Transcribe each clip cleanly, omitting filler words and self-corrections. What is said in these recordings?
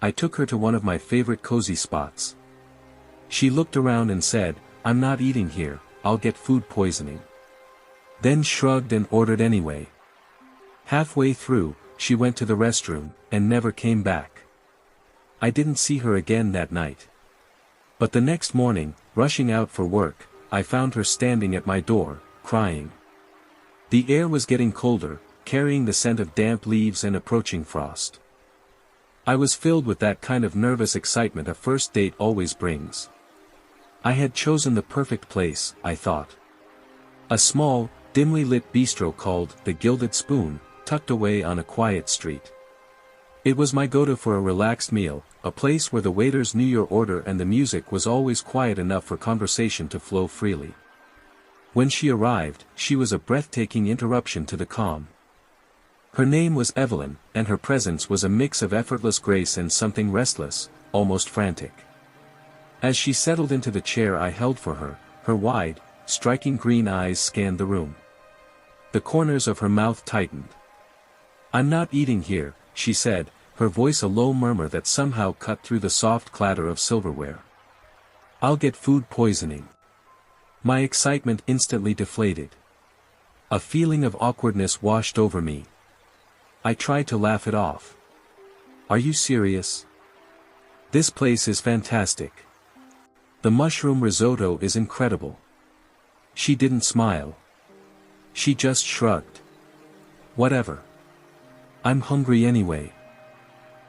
I took her to one of my favorite cozy spots. She looked around and said, "I'm not eating here, I'll get food poisoning." Then shrugged and ordered anyway. Halfway through, she went to the restroom, and never came back. I didn't see her again that night. But the next morning, rushing out for work, I found her standing at my door, crying. The air was getting colder, carrying the scent of damp leaves and approaching frost. I was filled with that kind of nervous excitement a first date always brings. I had chosen the perfect place, I thought. A small, dimly lit bistro called The Gilded Spoon, tucked away on a quiet street. It was my go-to for a relaxed meal, a place where the waiters knew your order and the music was always quiet enough for conversation to flow freely. When she arrived, she was a breathtaking interruption to the calm. Her name was Evelyn, and her presence was a mix of effortless grace and something restless, almost frantic. As she settled into the chair I held for her, her wide, striking green eyes scanned the room. The corners of her mouth tightened. "I'm not eating here," she said, her voice a low murmur that somehow cut through the soft clatter of silverware. "I'll get food poisoning." My excitement instantly deflated. A feeling of awkwardness washed over me. I tried to laugh it off. "Are you serious? This place is fantastic. The mushroom risotto is incredible." She didn't smile. She just shrugged. "Whatever. I'm hungry anyway."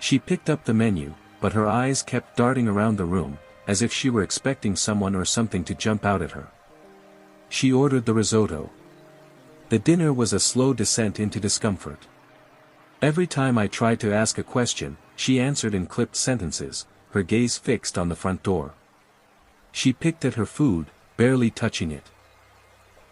She picked up the menu, but her eyes kept darting around the room, as if she were expecting someone or something to jump out at her. She ordered the risotto. The dinner was a slow descent into discomfort. Every time I tried to ask a question, she answered in clipped sentences, her gaze fixed on the front door. She picked at her food, barely touching it.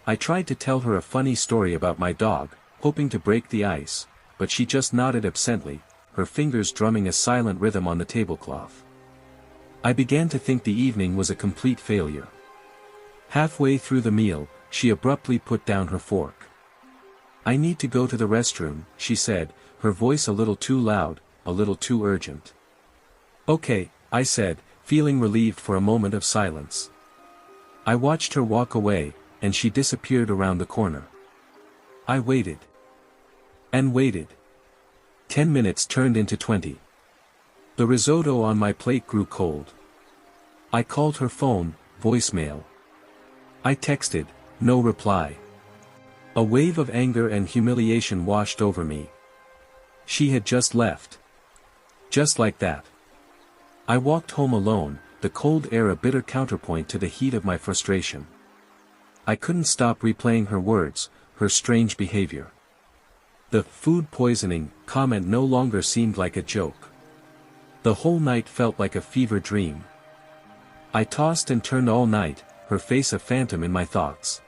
I tried to tell her a funny story about my dog, hoping to break the ice, but she just nodded absently, her fingers drumming a silent rhythm on the tablecloth. I began to think the evening was a complete failure. Halfway through the meal, she abruptly put down her fork. "I need to go to the restroom," she said, her voice a little too loud, a little too urgent. "Okay," I said, feeling relieved for a moment of silence. I watched her walk away, and she disappeared around the corner. I waited. And waited. 10 minutes turned into 20. The risotto on my plate grew cold. I called her phone, voicemail. I texted, no reply. A wave of anger and humiliation washed over me. She had just left. Just like that. I walked home alone, the cold air a bitter counterpoint to the heat of my frustration. I couldn't stop replaying her words, her strange behavior. The "food poisoning" comment no longer seemed like a joke. The whole night felt like a fever dream. I tossed and turned all night, her face a phantom in my thoughts.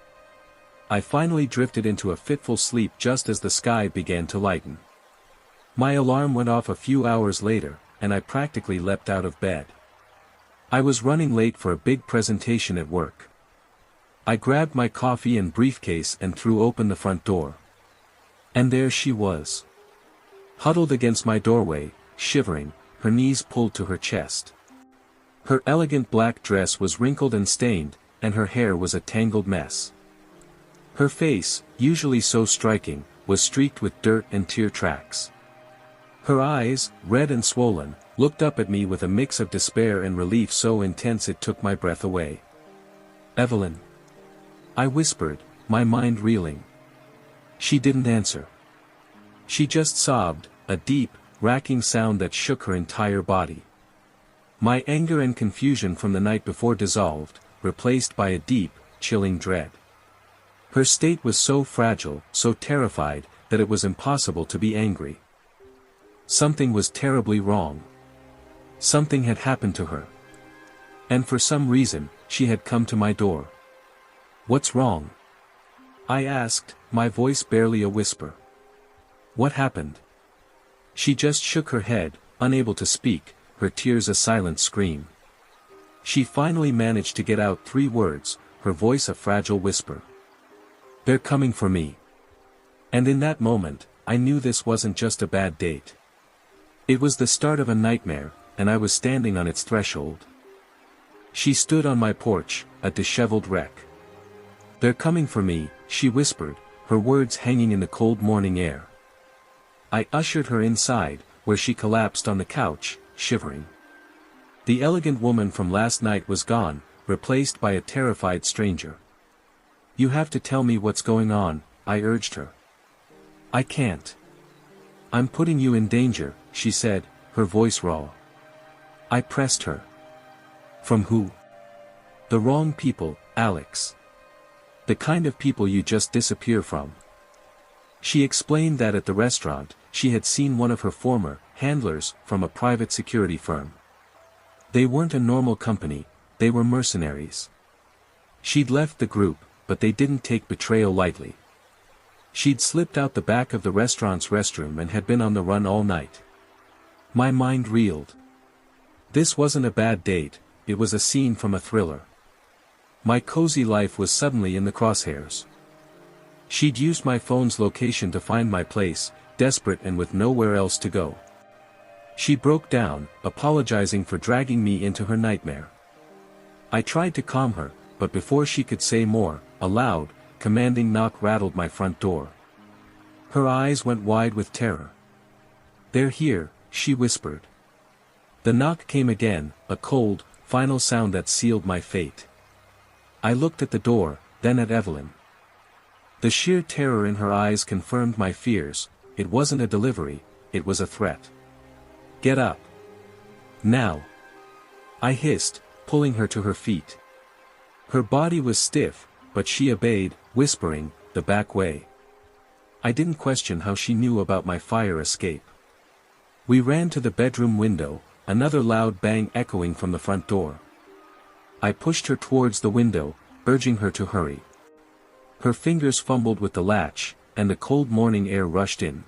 I finally drifted into a fitful sleep just as the sky began to lighten. My alarm went off a few hours later, and I practically leapt out of bed. I was running late for a big presentation at work. I grabbed my coffee and briefcase and threw open the front door. And there she was. Huddled against my doorway, shivering, her knees pulled to her chest. Her elegant black dress was wrinkled and stained, and her hair was a tangled mess. Her face, usually so striking, was streaked with dirt and tear tracks. Her eyes, red and swollen, looked up at me with a mix of despair and relief so intense it took my breath away. "Evelyn," I whispered, my mind reeling. She didn't answer. She just sobbed, a deep, racking sound that shook her entire body. My anger and confusion from the night before dissolved, replaced by a deep, chilling dread. Her state was so fragile, so terrified, that it was impossible to be angry. Something was terribly wrong. Something had happened to her. And for some reason, she had come to my door. "What's wrong?" I asked, my voice barely a whisper. "What happened?" She just shook her head, unable to speak, her tears a silent scream. She finally managed to get out 3 words, her voice a fragile whisper. "They're coming for me." And in that moment, I knew this wasn't just a bad date. It was the start of a nightmare, and I was standing on its threshold. She stood on my porch, a disheveled wreck. "They're coming for me," she whispered, her words hanging in the cold morning air. I ushered her inside, where she collapsed on the couch, shivering. The elegant woman from last night was gone, replaced by a terrified stranger. "You have to tell me what's going on," I urged her. "I can't. I'm putting you in danger," she said, her voice raw. I pressed her. "From who?" "The wrong people, Alex. The kind of people you just disappear from." She explained that at the restaurant, she had seen one of her former handlers from a private security firm. They weren't a normal company, they were mercenaries. She'd left the group, but they didn't take betrayal lightly. She'd slipped out the back of the restaurant's restroom and had been on the run all night. My mind reeled. This wasn't a bad date, it was a scene from a thriller. My cozy life was suddenly in the crosshairs. She'd used my phone's location to find my place, desperate and with nowhere else to go. She broke down, apologizing for dragging me into her nightmare. I tried to calm her, but before she could say more, a loud, commanding knock rattled my front door. Her eyes went wide with terror. "They're here," she whispered. The knock came again, a cold, final sound that sealed my fate. I looked at the door, then at Evelyn. The sheer terror in her eyes confirmed my fears. It wasn't a delivery, it was a threat. "Get up. Now." I hissed, pulling her to her feet. Her body was stiff, but she obeyed, whispering, "The back way." I didn't question how she knew about my fire escape. We ran to the bedroom window, another loud bang echoing from the front door. I pushed her towards the window, urging her to hurry. Her fingers fumbled with the latch, and the cold morning air rushed in.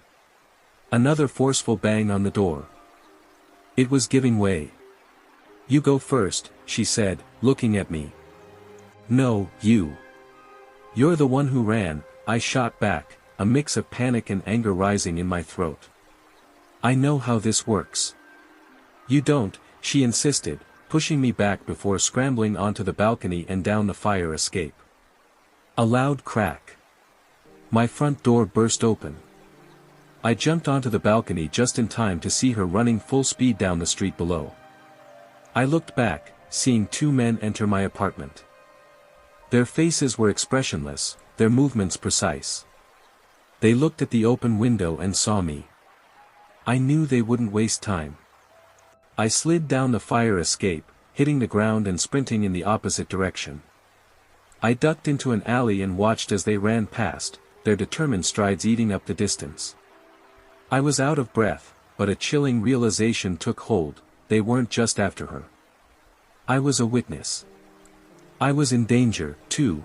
Another forceful bang on the door. It was giving way. "You go first," she said, looking at me. "No, you. You're the one who ran," I shot back, a mix of panic and anger rising in my throat. "I know how this works." "You don't," she insisted, pushing me back before scrambling onto the balcony and down the fire escape. A loud crack. My front door burst open. I jumped onto the balcony just in time to see her running full speed down the street below. I looked back, seeing two men enter my apartment. Their faces were expressionless, their movements precise. They looked at the open window and saw me. I knew they wouldn't waste time. I slid down the fire escape, hitting the ground and sprinting in the opposite direction. I ducked into an alley and watched as they ran past, their determined strides eating up the distance. I was out of breath, but a chilling realization took hold: they weren't just after her. I was a witness. I was in danger, too.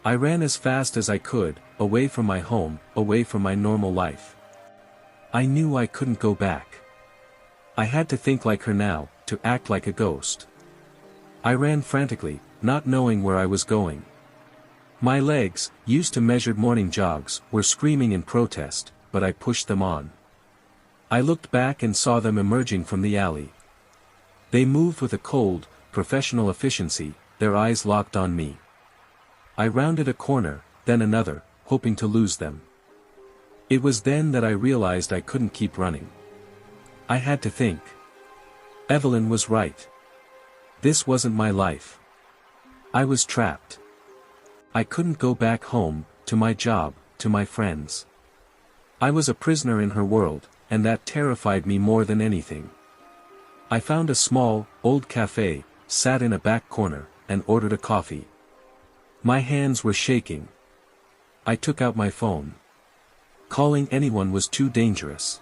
I ran as fast as I could, away from my home, away from my normal life. I knew I couldn't go back. I had to think like her now, to act like a ghost. I ran frantically, not knowing where I was going. My legs, used to measured morning jogs, were screaming in protest, but I pushed them on. I looked back and saw them emerging from the alley. They moved with a cold, professional efficiency, their eyes locked on me. I rounded a corner, then another, hoping to lose them. It was then that I realized I couldn't keep running. I had to think. Evelyn was right. This wasn't my life. I was trapped. I couldn't go back home, to my job, to my friends. I was a prisoner in her world, and that terrified me more than anything. I found a small, old cafe, sat in a back corner, and ordered a coffee. My hands were shaking. I took out my phone. Calling anyone was too dangerous.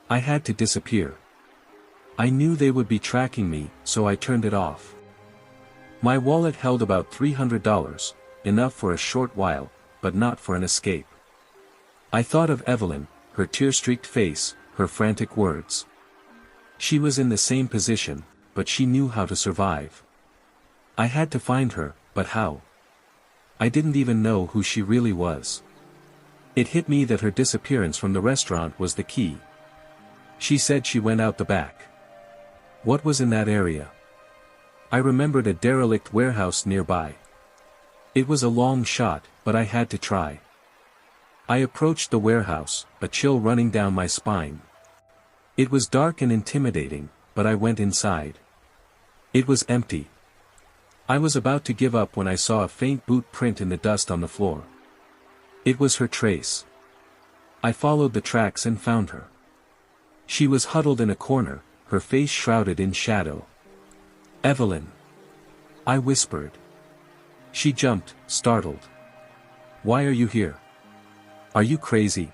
I had to disappear. I knew they would be tracking me, so I turned it off. My wallet held about $300, enough for a short while, but not for an escape. I thought of Evelyn, her tear-streaked face, her frantic words. She was in the same position, but she knew how to survive. I had to find her, but how? I didn't even know who she really was. It hit me that her disappearance from the restaurant was the key. She said she went out the back. What was in that area? I remembered a derelict warehouse nearby. It was a long shot, but I had to try. I approached the warehouse, a chill running down my spine. It was dark and intimidating, but I went inside. It was empty. I was about to give up when I saw a faint boot print in the dust on the floor. It was her trace. I followed the tracks and found her. She was huddled in a corner, her face shrouded in shadow. "Evelyn!" I whispered. She jumped, startled. "Why are you here? Are you crazy?"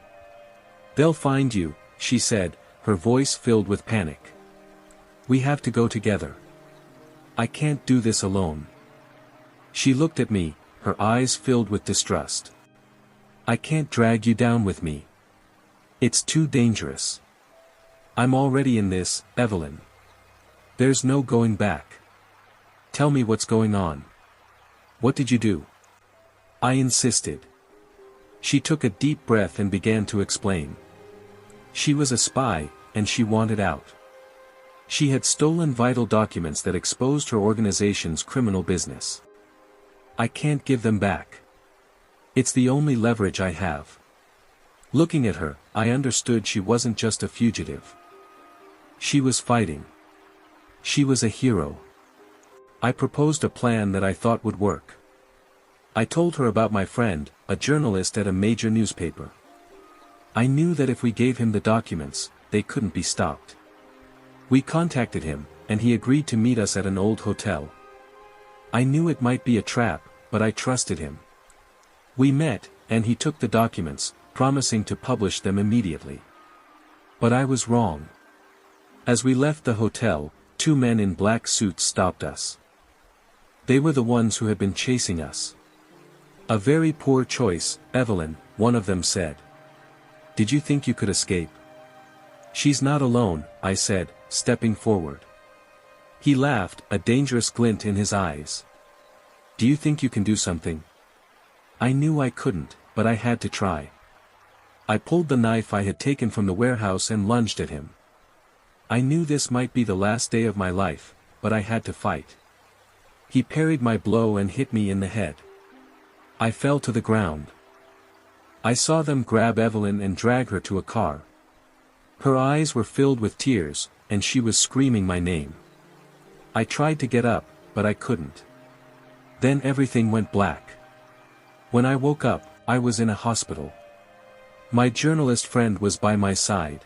"They'll find you," she said, her voice filled with panic. "We have to go together. I can't do this alone." She looked at me, her eyes filled with distrust. "I can't drag you down with me. It's too dangerous. I'm already in this, Evelyn. There's no going back. Tell me what's going on. What did you do?" I insisted. She took a deep breath and began to explain. She was a spy, and she wanted out. She had stolen vital documents that exposed her organization's criminal business. "I can't give them back. It's the only leverage I have." Looking at her, I understood she wasn't just a fugitive. She was fighting. She was a hero. I proposed a plan that I thought would work. I told her about my friend, a journalist at a major newspaper. I knew that if we gave him the documents, they couldn't be stopped. We contacted him, and he agreed to meet us at an old hotel. I knew it might be a trap, but I trusted him. We met, and he took the documents, promising to publish them immediately. But I was wrong. As we left the hotel, two men in black suits stopped us. They were the ones who had been chasing us. "A very poor choice, Evelyn," one of them said. "Did you think you could escape?" "She's not alone," I said, stepping forward. He laughed, a dangerous glint in his eyes. "Do you think you can do something?" I knew I couldn't, but I had to try. I pulled the knife I had taken from the warehouse and lunged at him. I knew this might be the last day of my life, but I had to fight. He parried my blow and hit me in the head. I fell to the ground. I saw them grab Evelyn and drag her to a car. Her eyes were filled with tears, and she was screaming my name. I tried to get up, but I couldn't. Then everything went black. When I woke up, I was in a hospital. My journalist friend was by my side.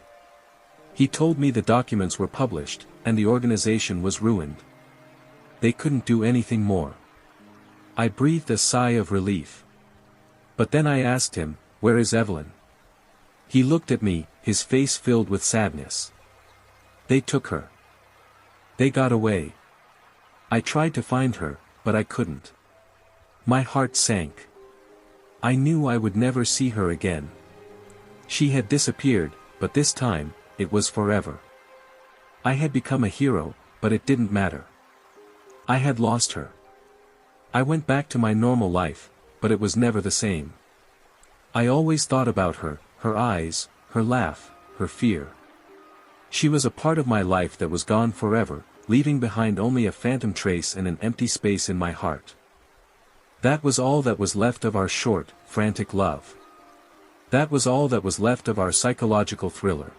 He told me the documents were published, and the organization was ruined. They couldn't do anything more. I breathed a sigh of relief. But then I asked him, "Where is Evelyn?" He looked at me, his face filled with sadness. "They took her. They got away. I tried to find her, but I couldn't." My heart sank. I knew I would never see her again. She had disappeared, but this time, it was forever. I had become a hero, but it didn't matter. I had lost her. I went back to my normal life, but it was never the same. I always thought about her, her eyes, her laugh, her fear. She was a part of my life that was gone forever, leaving behind only a phantom trace and an empty space in my heart. That was all that was left of our short, frantic love. That was all that was left of our psychological thriller.